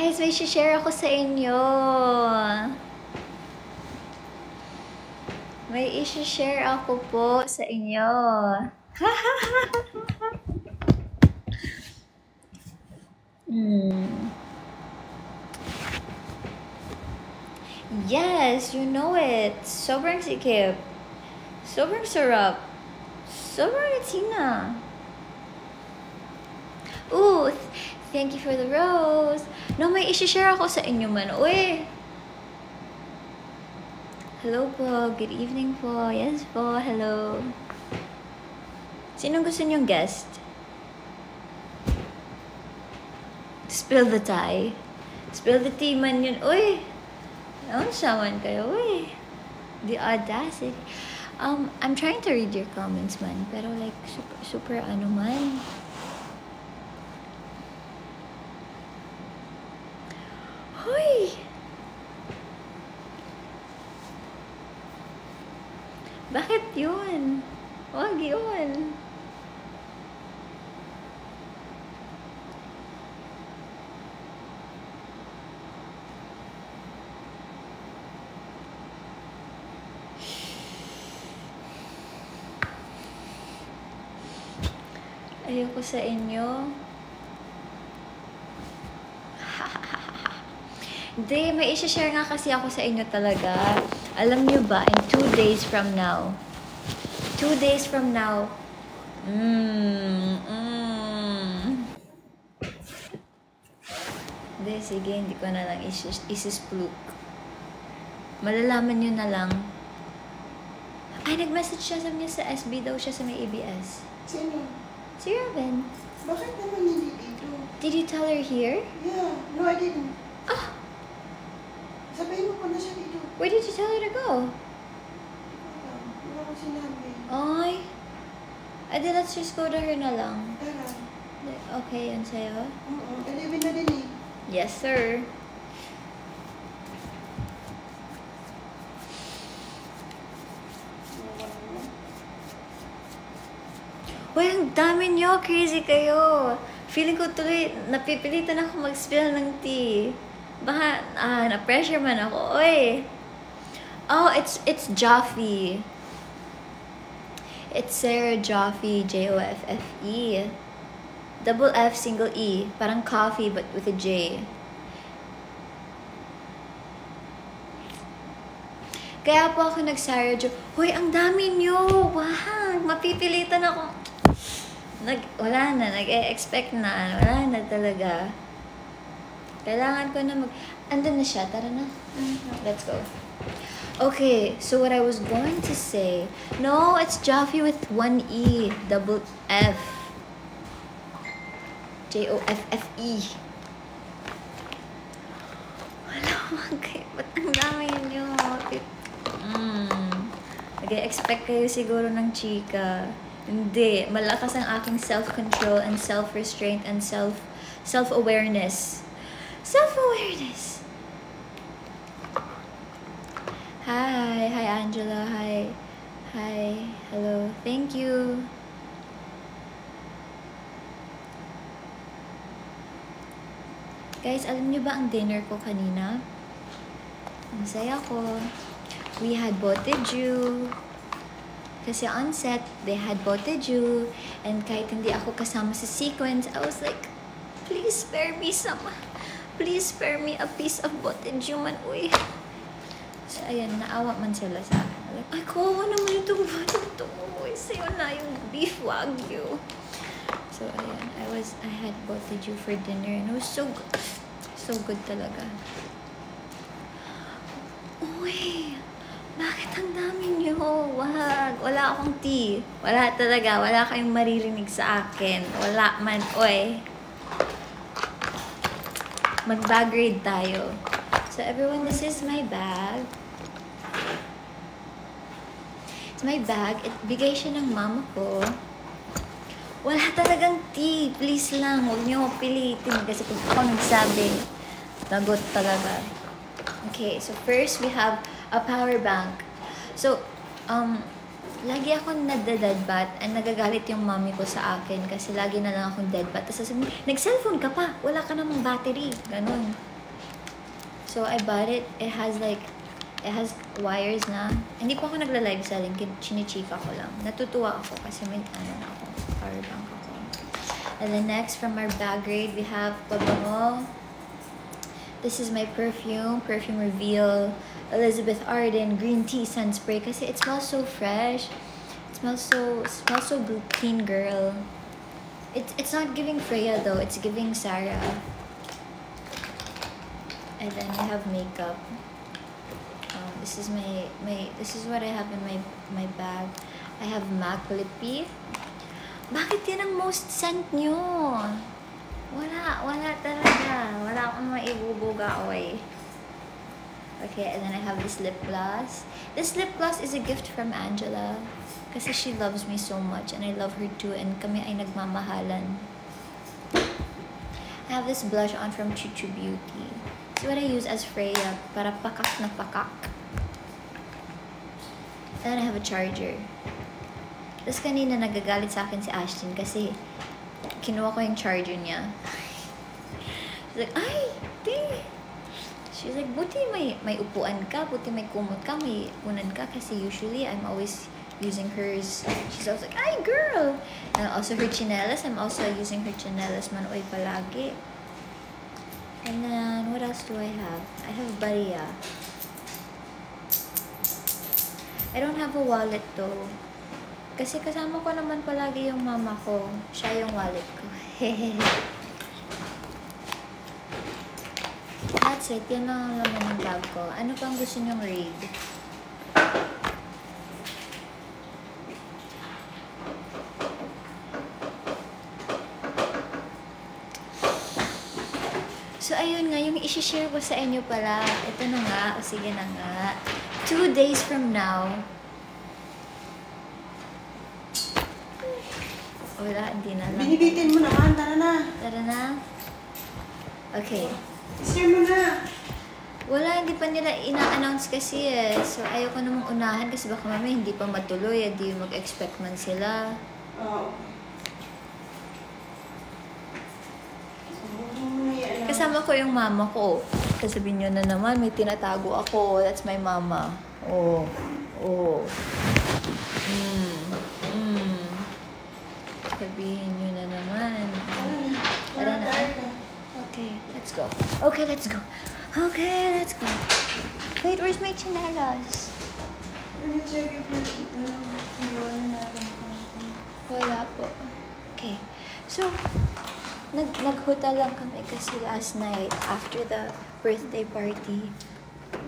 Guys, may share ako sa inyo. May share ako po sa inyo. Yes, you know it. Sobrang sikip. Sobrang sarap. Sobrang itina. Ooh, thank you for the rose. No, may share ako sa inyo man. Uy! Hello po. Good evening po. Yes po. Hello. Sinong gusto niyong guest? Spill the tea. Spill the tea man yun. Uy! Ano saman kayo? Uy! The audacity. I'm trying to read your comments man. Pero like, super ano man. Hoy! Bakit yun? Wag yun. Ayoko sa inyo. Hindi, may share nga kasi ako sa inyo talaga. Alam nyo ba, in 2 days from now, 2 days from now, Hindi, sige, hindi ko na lang isispluk. Malalaman nyo na lang. Ay, nag-message siya sa niya sa SB daw siya sa may ABS. Sino? Si Robin. Bakit naman hindi dito? Did you tell her here? Yeah, no I didn't. Ah! Sabihin mo pa na siya dito. Where did you tell her to go? Wala akong sinabi. Ay. Adi, let's just go to her na lang. Tara. Okay, yan sa'yo? 11 na din eh. Yes, sir. Uy, ang dami nyo. Crazy kayo. Feeling ko tuloy, napipilitan ako mag-spill ng tea. Baka, na-pressure man ako. Uy. Oh, it's Joffe. It's Sarah Joffe, Joffe. Double F, single E. Parang coffee, but with a J. Kaya po ako nag-Sarah Jo. Hoy, ang dami nyo! Wow! Mapipilitan ako. Wala na. Nag-e-expect na. Wala na talaga. Kailangan ko na andun na siya. Tara na. Let's go. Okay, so what I was going to say. No, it's Joffe with 1 E. Double F. Joffe. Wala kayo. Ba't ang dami nyo? Nag-e-expect kayo siguro ng chika. Hindi. Malakas ang aking self-control and self-restraint and self-awareness. Self-awareness! Hi. Hi, Angela. Hi. Hi. Hello. Thank you. Guys, alam niyo ba ang dinner ko kanina? Masaya ko. We had boteju. Kasi on set, they had boteju. And kahit hindi ako kasama sa sequence, I was like, please spare me some. Please spare me a piece of boteju man, uy. So, ayan, naawa man sila sa akin. Like, ay, kawawa naman itong boteju. Uy, sa'yo na yung beef wagyu. So, ayan, I had boteju for dinner and it was so good. So good talaga. Uy, bakit ang dami niyo? Wag, wala akong tea. Wala talaga, wala kayong maririnig sa akin. Wala man, oy. Mag-bag raid tayo. So everyone, this is my bag. It's my bag. Bigay siya ng mama ko. Wala talagang tea. Please lang, huwag niyo pilitin. Kasi kung ako nagsabi, lagot talaga. Okay, so first we have a power bank. So, lagi ako nagda-deadbat and nagagalit yung mommy ko sa akin kasi lagi na lang akong deadbat. Tapos sasabihin, nag-cellphone ka pa, wala ka namang battery. Ganon. So, I bought it. It has wires na. Hindi pa ako nagla-live selling. Chinichika ko lang. Natutuwa ako kasi may power bank ako. And then next, from our bag grade, we have pabango. This is my perfume reveal. Elizabeth Arden green tea sun spray kasi it smells so fresh. It smells so clean, girl. It's not giving Freya though. It's giving Sarah. And then we have makeup. This is what I have in my bag. I have MAC Lippy. Bakit yan ang most scent nyo? Wala talaga. Wala akong maibubuga away. Okay, and then I have this lip gloss. This lip gloss is a gift from Angela. Kasi she loves me so much and I love her too. And kami ay nagmamahalan. I have this blush on from Chuchu Beauty. It's what I use as Freya. Para pakak na pakak. And then I have a charger. Tapos kanina nagagalit sa akin si Ashton kasi kinuha ko yung charger niya. She's like, ay, di. She's like, buti may upuan ka, buti may kumot ka, may unan ka. Kasi usually, I'm always using hers. She's always like, ay, girl. And also her chinelas. I'm also using her chinelas manoy palagi. And then, what else do I have? I have Baria. I don't have a wallet though. Kasi kasama ko naman palagi yung mama ko. Siya yung wallet ko. That's it. Yan lang ang laman ng bag ko. Ano pang gusto nyong read? So, ayun nga. Yung isi-share ko sa inyo pala. Ito na nga. O sige na nga. 2 days from now. Wala, hindi na lang. Binibitin mo naman, tara na. Tara na? Okay. Share mo na. Wala, hindi pa nila ina-announce kasi eh. So, ayoko namang unahan kasi baka mamaya hindi pa matuloy. Hindi mag-expect man sila. Oo. Kasama ko yung mama ko. Sasabihin nyo na naman, may tinatago ako. That's my mama. Oh. Sabihin nyo na naman. Tara na. Okay, let's go. Wait, where's my chinelas? Wala po. Okay. So, naghotel lang kami kasi last night after the birthday party.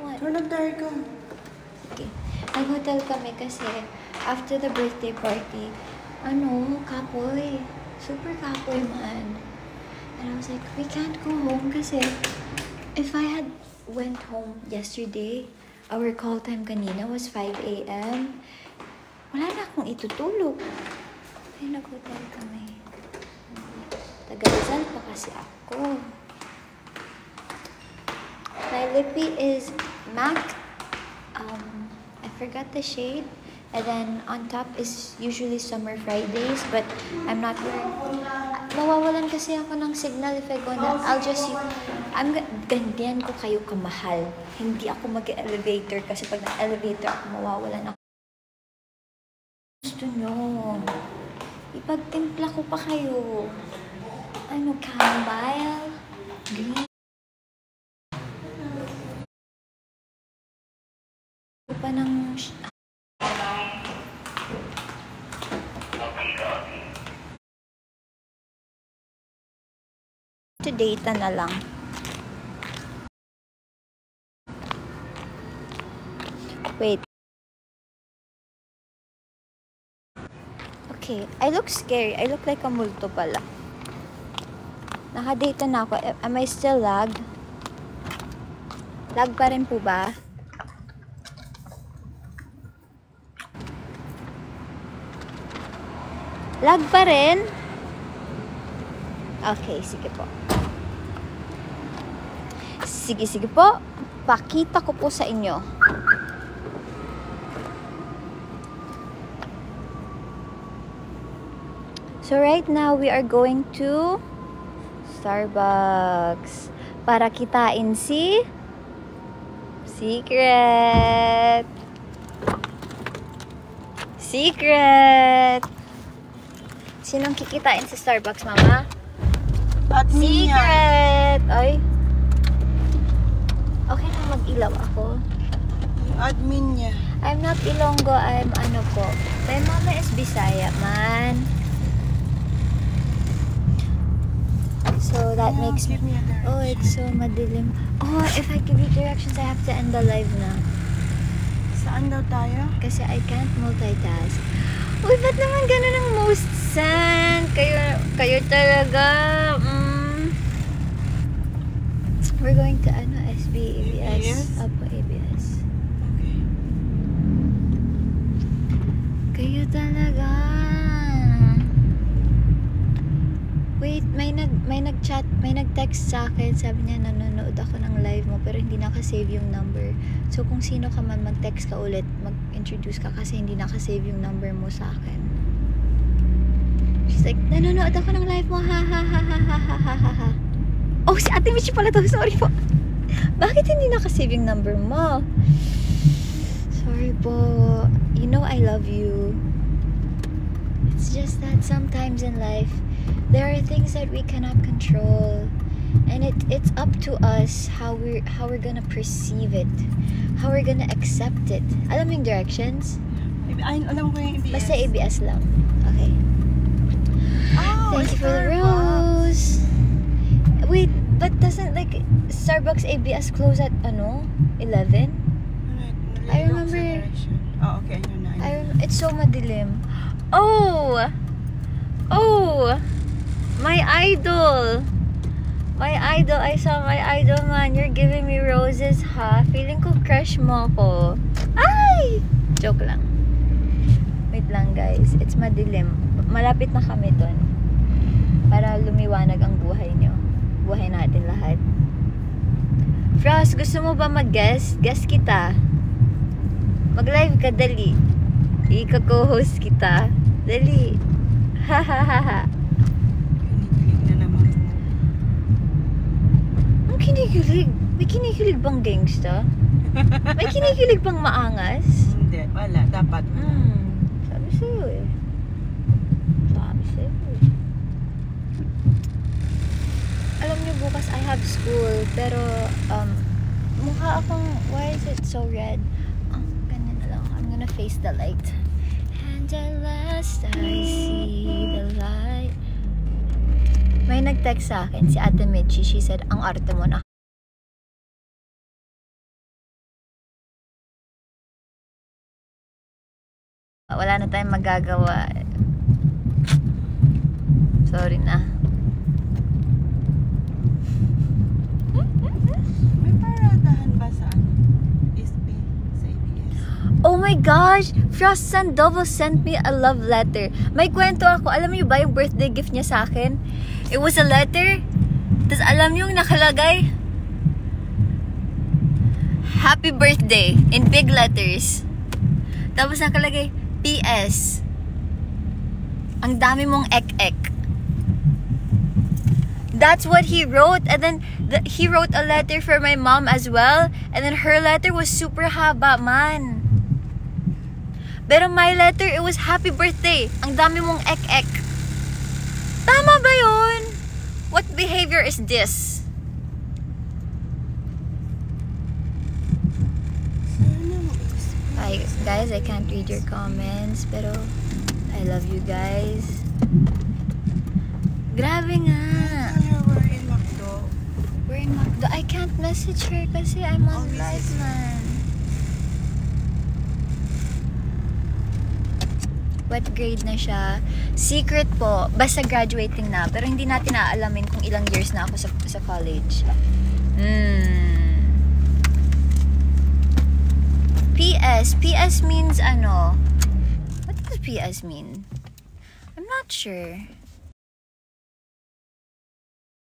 What? Nag-diary ka. Okay. Naghotel kami kasi after the birthday party, kapoy. Super kapoy man. And I was like, we can't go home kasi if I had went home yesterday, our call time kanina was 5 a.m. Wala na akong itutulog. Kaya nag-hotel kami. Taga-Rizal pa kasi ako. My lippy is MAC. I forgot the shade. And then on top is usually Summer Fridays, but I'm not wearing. Mawawalan kasi ako ng signal if I go na. Ganyan ko kayo kamahal. Hindi ako mag-elevator kasi pag na-elevator ako, mawawalan ako. Gusto nyo. Ipagtimpla ko pa kayo. Chamomile? Green? Pa ng... Data na lang. Wait. Okay, I look scary. I look like a multo pala. Naka-data na ako. Am I still lag? Lag pa rin po ba? Lag pa rin? Okay, sige po. Sige po. Pakita ko po sa inyo. So right now, we are going to Starbucks para kitain si Secret! Secret! Sinong kikitain sa Starbucks, Mama? Admin niya. Secret! Ay. Okay lang mag-ilaw ako. Yung admin niya. I'm not Ilonggo, I'm ano po. My mama is Bisaya, man. So that Yeah, makes me... give me a direction. Oh, it's so madilim. Oh, if I give you directions, I have to end the live na. Saan daw tayo? Kasi I can't multitask. Uy, ba't naman ganun ang most sand? Kayo talaga. We're going to ano, SB, ABS. ABS? Apo, ABS. Okay. Kayo talaga. Wait, may nag-chat, may nag-text sa akin. Sabi niya, nanonood ako ng live mo pero hindi nakasave yung number. So, kung sino ka man, mag-text ka ulit, mag-introduce ka kasi hindi nakasave yung number mo sa akin. She's like, nanonood ako ng live mo, ha ha ha ha ha ha ha ha. Oh, si Ate Michi pala to. Sorry po. Bakit hindi nakasave yung number mo? Sorry po. You know I love you. It's just that sometimes in life, there are things that we cannot control, and it's up to us how we're gonna perceive it, how we're gonna accept it. Alam mo yung directions? Ay, alam ko yung ABS. Basta ABS lang. Okay. Oh, Thank you for the rose. Wait, but doesn't like Starbucks ABS close at 11? I remember- Oh, okay. I know na. It's so madilim. Oh, my idol. I saw my idol, man. You're giving me roses, ha? Feeling ko crush mo ko. Ay! Joke lang. Wait lang, guys. It's madilim. Malapit na kami dun. Para lumiwanag ang buhay nyo. Buhay natin lahat. Frost, gusto mo ba mag-guest? Guest kita. Mag-live ka, dali. Ika-co-host kita. Dali. Ha ha ha ha. Kinikilig na naman mo. Ang kinikilig? May kinikilig bang gangsta? May kinikilig bang maangas? Hindi, wala. Dapat. Sabi sa'yo eh. Alam niyo, bukas I have school. Pero, mukha akong, why is it so red? Ganyan na lang. I'm gonna face the light. And at last I see the light. May nag-text sa akin, si Ate Michi. She said, ang arte mo na. Wala na tayong magagawa. Sorry na. May paradahan ba sa SB? Sa ABS? Oh my gosh! Frost Sandoval sent me a love letter. May kwento ako. Alam niyo ba yung birthday gift niya sa akin? It was a letter. Tapos alam niyo yung nakalagay? Happy birthday in big letters. Tapos nakalagay, PS. Ang dami mong ek-ek. That's what he wrote. And then he wrote a letter for my mom as well. And then her letter was super haba, man. Pero my letter, it was happy birthday. Ang dami mong ek-ek. Tama ba yun? What behavior is this? Hi guys, I can't read your comments. Pero I love you guys. Grabe nga. We're in McDo. We're in Macdo. I can't message her kasi I'm on live, man. What grade na siya? Secret po. Basta graduating na. Pero hindi natin naalamin kung ilang years na ako sa college. PS. PS means ano? What does PS mean? I'm not sure.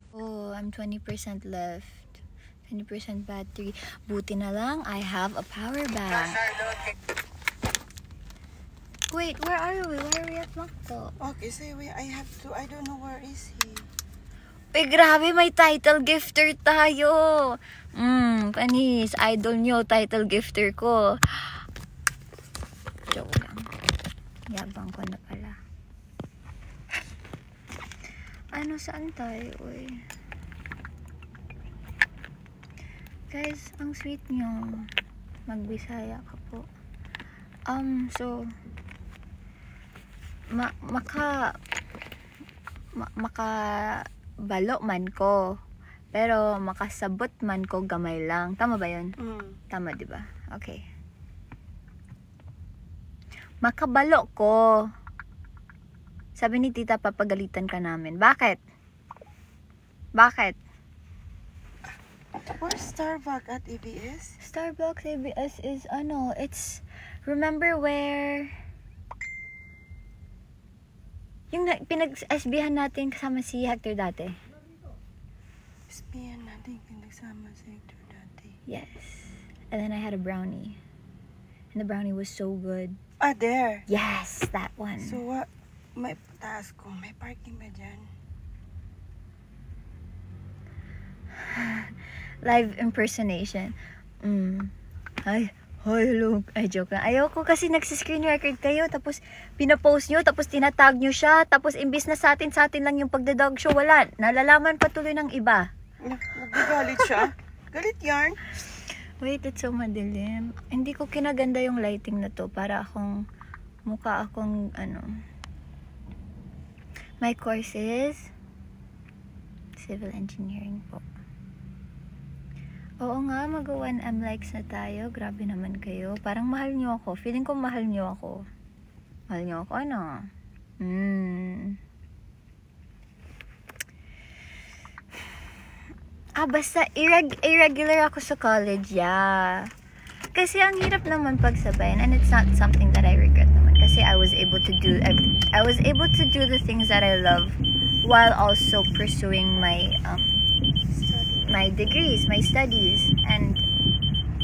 Oh, I'm 20% left. 20% battery. Buti na lang, I have a power bank. Wait, where are we? Where are we at Macdo? Okay, so I don't know where is he. Uy, grabe, may title gifter tayo. Panis. Idol nyo. Title gifter ko. Joke lang. Yabang ko na pala. Ano, saan tayo? Uy. Guys, ang sweet nyo. Magbisaya ka po. So, makabalo man ko. Pero makasabot man ko gamay lang. Tama ba yun? Tama, di ba? Okay. Makabalo ko. Sabi ni tita, papagalitan ka namin. Bakit? Bakit? Where's Starbucks at ABS? Starbucks ABS is it's remember where yung pinag-SBhan natin kasama si Hector dati? SBhan natin pinagsama sa Hector dati. Yes. And then I had a brownie. And the brownie was so good. Ah, there. Yes, that one. So what? May taas ko. May parking ba dyan? Live impersonation. Hi, hello. Ay, joke lang. Ayoko kasi nagsiscreen record kayo, tapos pinapost nyo, tapos tinatag nyo siya, tapos imbis na sa atin lang yung pagdadog show, wala. Nalalaman patuloy ng iba. Nagagalit siya? Galit yarn? Wait, it's so madilim. Hindi ko kinaganda yung lighting na to, para mukha akong, My course is civil engineering po. Oo nga, mag-1M likes na tayo. Grabe naman kayo. Parang mahal nyo ako. Feeling ko mahal nyo ako. Mahal nyo ako, ano? Basta irregular ako sa college, yeah. Kasi ang hirap naman pagsabayan, and it's not something that I regret naman. Kasi I was able to do the things that I love while also pursuing my degrees, my studies, and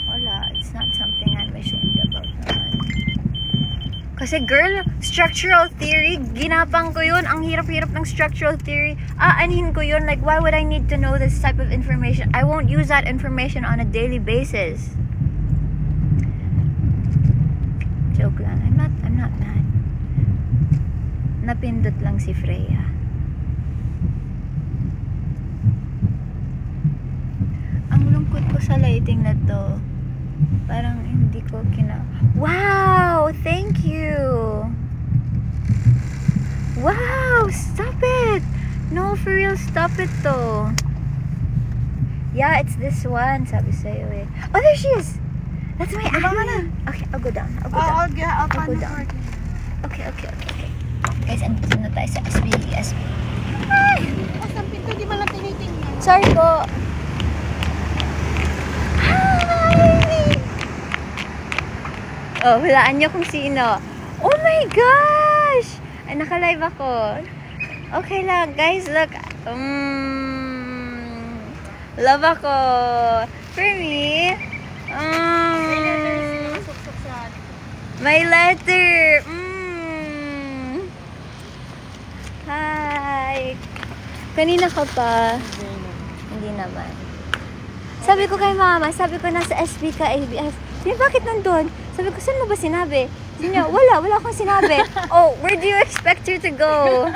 wala, it's not something I'm ashamed about naman. Kasi girl, structural theory, ginapang ko yun. Ang hirap-hirap ng structural theory. Aanhin ko yun. Like, why would I need to know this type of information? I won't use that information on a daily basis. Joke lang. I'm not mad. Napindot lang si Freya. Ko sa lighting na to, parang hindi ko wow, thank you. Wow, stop it. No, for real, stop it to. Yeah, it's this one, sabi sa'yo eh. Oh, there she is. That's my Anna. Okay, I'll go down. I'll go down. Okay. Guys, andito na tayo sa SB. Ay! Ang pinto, di ba lang tinitingnan? Sorry po. Oh, hulaan nyo kung sino. Oh my gosh! Ay, naka-live ako. Okay lang, guys, look. Love ako. For me, my letter. Hi. Kanina ka pa? Hindi naman. Sabi ko kay mama, sabi ko nasa SB ka, ABS. Bakit nandun? Sabi ko, saan mo ba sinabi? Sabi niya, wala akong sinabi. Oh, where do you expect her to go?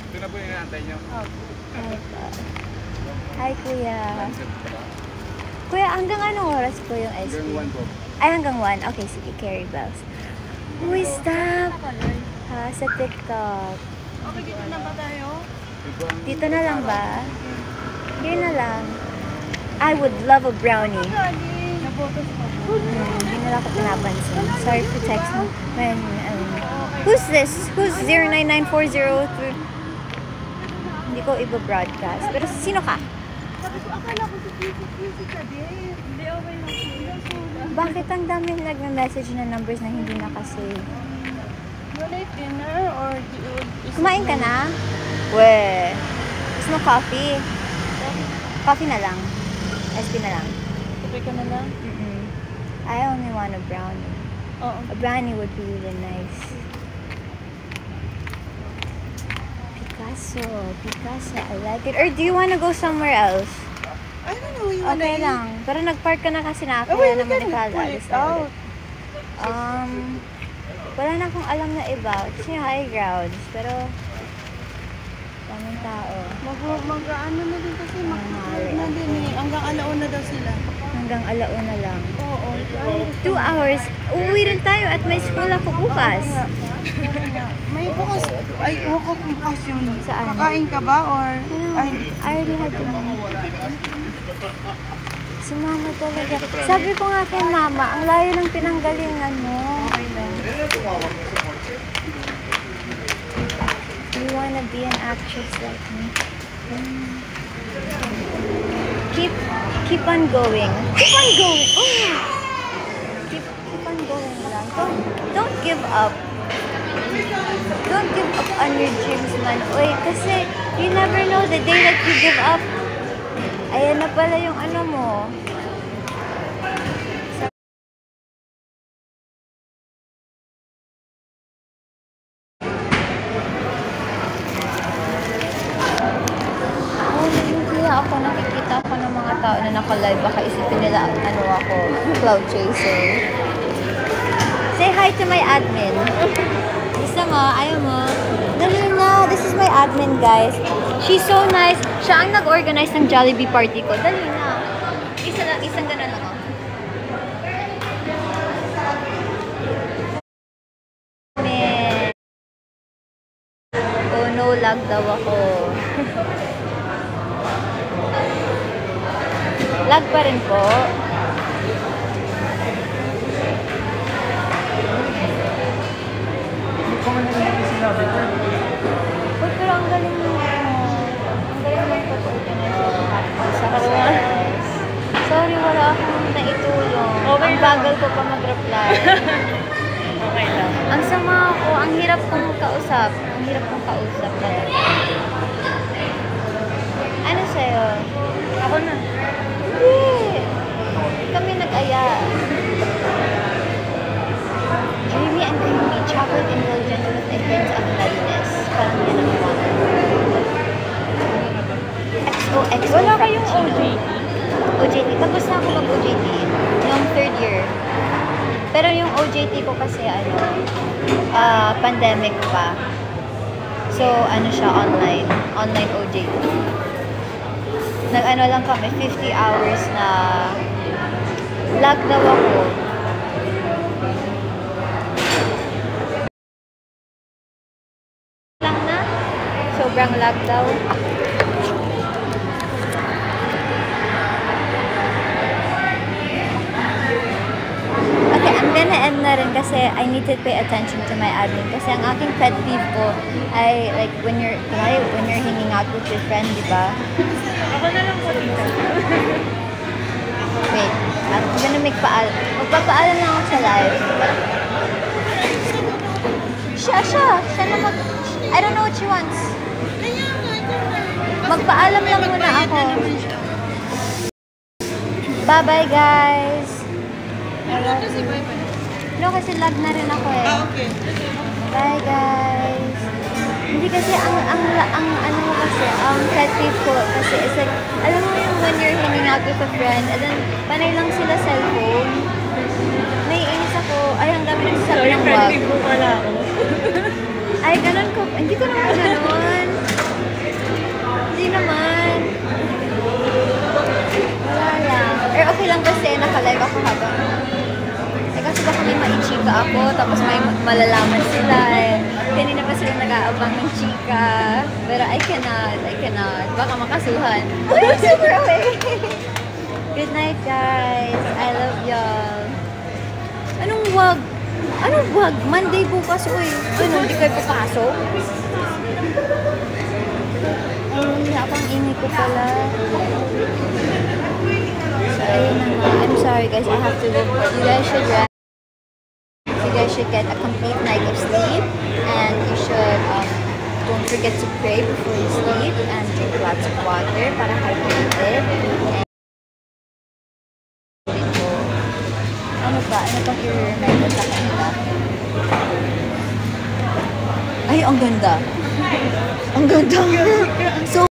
Ito na po yung inaantay niyo. Hi, kuya. Kuya, hanggang anong oras po yung SB? Hanggang 1 po. Ay, hanggang 1. Okay, sige, carry bells. Uy, stop! Sa TikTok. Okay, dito na ba tayo? Dito na lang ba? Here na lang. I would love a brownie. Hindi nila ako pinapansin. Sorry for texting. Who's this? Who's 099403? Hindi ko iba-broadcast. Pero sino ka? Sabi ko, akala ko si Kiki ka din. Hindi, okay lang. Bakit ang daming nagme-message na numbers na hindi nakasave? You like dinner or Kumain ka na? Weh. Gusto mo coffee? Coffee na lang. SB na lang. Sabi ka na lang? I only want a brownie. Oo. A brownie would be really nice. Picasso, I like it. Or do you want to go somewhere else? I don't know, you Okay lang. Pero nag-park ka na kasi na ako. Oh, wait, Kaya we naman can pull ipaalis it na out. ulit. Wala na akong alam na iba. It's yung high grounds. Pero, daming tao. Mag-ano na din kasi, mag-close na Mahal. din eh. Hanggang alauna daw sila. Hanggang alauna lang. Oo. 2 hours. Uuwi rin tayo at may school ako bukas. May bukas, ay, huwag bukas yun. Saan? Kakain ka ba or, ay, I already had to. Si mama talaga. Sabi ko nga kay mama, ang layo ng pinanggalingan mo. okay lang. You wanna be an actress like me? Keep on going. Keep on going. Oh. Keep on going lang. Don't give up. Don't give up on your dreams, man. Uy, kasi you never know the day that you give up. Ayan na pala yung ano mo. Kaya ako nakikita ako ng mga tao na naka-live, baka isipin nila ano ako, cloud chaser. Say hi to my admin. Gusto mo? Ayaw mo? Dali na. This is my admin, guys. She's so nice. Siya ang nag-organize ng Jollibee party ko. Dali na. Isang ganun lang ako. Oh no, lag daw ako. Lag pa rin po. Hindi ko man naman sinabi ko. Uy, pero ang galing mo. Ang galing mo pag-organize. Sarap. Sorry, wala akong naitulong. Okay Ang lang. bagal ko pa mag-reply. Okay lang. Ang sama ko, ang hirap kong kausap. Ang hirap kong kausap talaga. Ano sa'yo? Ako na. Hindi. Kami nag-aya. Dreamy and creamy, chocolate indulgence with a hint of nuttiness. Parang yan ang water. XOXO Wala kayong Frappuccino. OJT. Tapos na ako mag-OJT. Noong 3rd year. Pero yung OJT ko kasi pandemic pa. So, ano siya, online. Online OJT. Nag-ano lang kami, 50 hours na lag daw ako. Lang na? Sobrang lag daw. Okay, I'm gonna end na rin kasi I need to pay attention to my admin. Kasi ang aking pet peeve ko ay like when you're hanging out with your friend, di ba? Ako na lang po dito. Wait, I'm gonna magpapaalam lang ako sa live. Siya na I don't know what she wants. Magpaalam lang muna ako. Bye-bye, guys. No, kasi lag na rin ako eh. Okay. Bye, guys. Hindi kasi ang ano mo kasi, ang pet peeve ko kasi is like, alam mo yung when you're hanging out with a friend and then panay lang sila cellphone. Naiinis ako. Ay, ang dami nagsasabi Sorry, ng wag. friendly po pala ako. Ay, ganun ko. Hindi ko naman ganun. Hindi naman. Wala lang. Or okay lang kasi naka-live ako habang. Eh, kasi baka may maichika ako, tapos may malalaman sila eh. Kanina pa sila nag-aabang ng chika. Pero I cannot. Baka makasuhan. Uy, I'm super awake! Good night, guys. I love y'all. Anong wag? Anong wag? Monday bukas, uy. Ano, hindi kayo papasok? Ay, ang ingay ko pala. So, ayun na nga. I'm sorry, guys. I have to go. You guys should rest. You guys should get a complete night of sleep. And you should, don't forget to pray before you sleep. And drink lots of water para hydrated. And ano pa? Ano pang i-remember sa kanila? Ay, ang ganda. Ang ganda. So,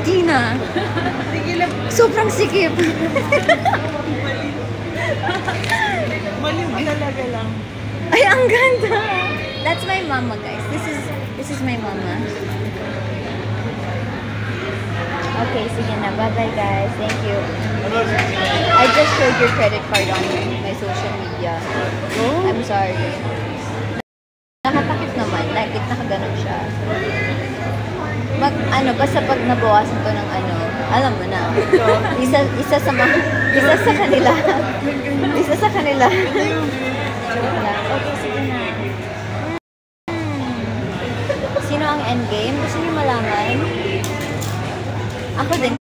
Tina. Sige lang. Sobrang sikip. Maliw talaga lang. Ay, ang ganda. That's my mama, guys. This is my mama. Okay, sige na. Bye-bye, guys. Thank you. I just showed your credit card on my social media. Oh? I'm sorry. Nakatakip naman. Like, nakaganon siya. Basta pag nabawasan ko ng alam mo na. Isa sa kanila. Isa sa kanila. Okay, sige na. Sino ang endgame? Gusto niyo malaman? Ako din.